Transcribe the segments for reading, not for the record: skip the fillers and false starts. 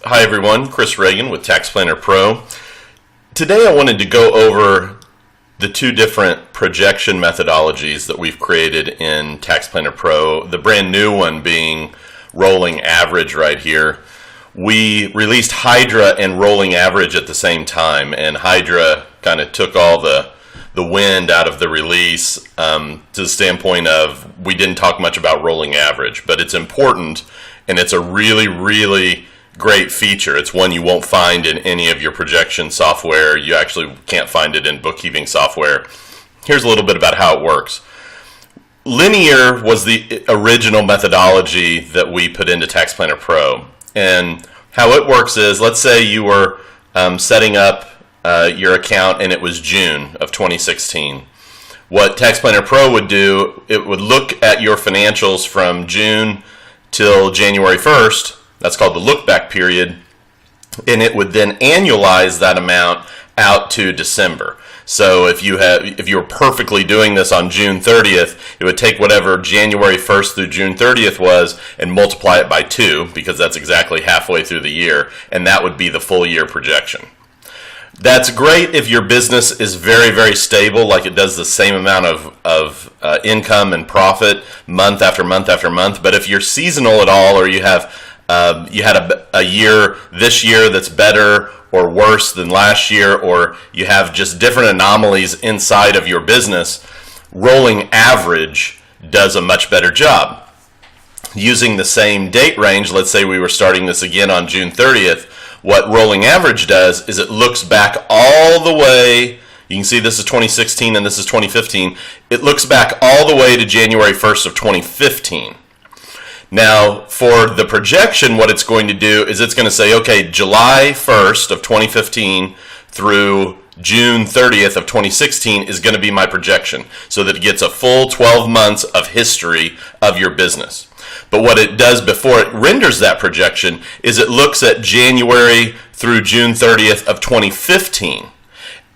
Hi everyone, Chris Reagan with Tax Planner Pro. Today I wanted to go over the two different projection methodologies that we've created in Tax Planner Pro, the brand new one being rolling average right here. We released Hydra and rolling average at the same time, and Hydra kind of took all the wind out of the release to the standpoint of we didn't talk much about rolling average, but it's important and it's a really great feature. It's one you won't find in any of your projection software. You actually can't find it in bookkeeping software. Here's a little bit about how it works. Linear was the original methodology that we put into Tax Planner Pro. And how it works is, let's say you were setting up your account and it was June of 2016. What Tax Planner Pro would do, it would look at your financials from June till January 1st. That's called the look back period, and it would then annualize that amount out to December. So if you were perfectly doing this on June 30th, it would take whatever January 1st through June 30th was and multiply it by 2, because that's exactly halfway through the year, and that would be the full year projection. That's great if your business is very stable, like it does the same amount of income and profit month after month after month. But if you're seasonal at all, or you have you had a year this year that's better or worse than last year, or you have just different anomalies inside of your business, rolling average does a much better job. Using the same date range, let's say we were starting this again on June 30th, what rolling average does is it looks back all the way. You can see this is 2016 and this is 2015. It looks back all the way to January 1st of 2015. Now, for the projection, what it's going to do is it's going to say, okay, July 1st of 2015 through June 30th of 2016 is going to be my projection, so that it gets a full 12 months of history of your business. But what it does before it renders that projection is it looks at January through June 30th of 2015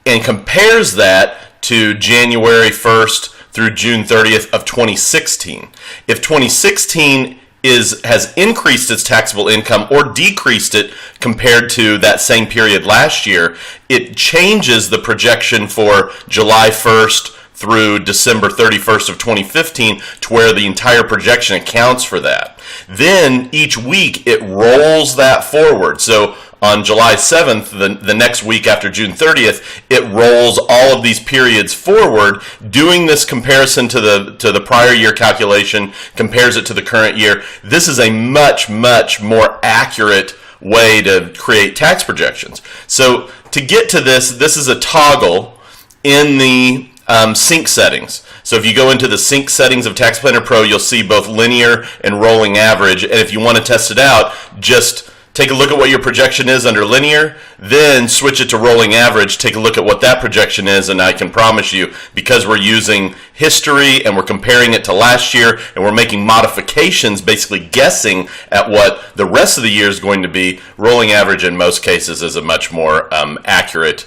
and compares that to January 1st through June 30th of 2016. If 2016 has increased its taxable income or decreased it compared to that same period last year, it changes the projection for July 1st through December 31st of 2015 to where the entire projection accounts for that. Then each week it rolls that forward. So on July 7th, the next week after June 30th, it rolls all of these periods forward, doing this comparison to the prior year calculation, compares it to the current year. This is a much more accurate way to create tax projections. So to get to this is a toggle in the sync settings. So if you go into the sync settings of Tax Planner Pro, you'll see both linear and rolling average. And if you want to test it out, just take a look at what your projection is under linear, then switch it to rolling average, take a look at what that projection is, and I can promise you, because we're using history and we're comparing it to last year and we're making modifications, basically guessing at what the rest of the year is going to be, rolling average in most cases is a much more accurate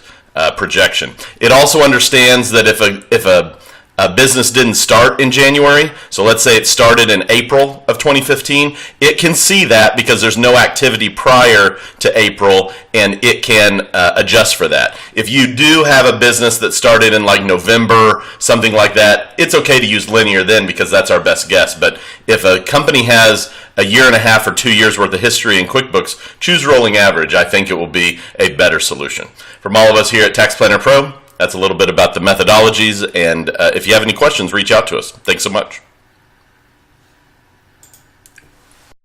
projection. It also understands that if a business didn't start in January, so let's say it started in April of 2015, it can see that because there's no activity prior to April, and it can adjust for that. If you do have a business that started in like November, something like that, it's okay to use linear then because that's our best guess. But if a company has a year and a half or 2 years worth of history in QuickBooks, choose rolling average. I think it will be a better solution. From all of us here at Tax Planner Pro, that's a little bit about the methodologies, and if you have any questions, reach out to us. Thanks so much.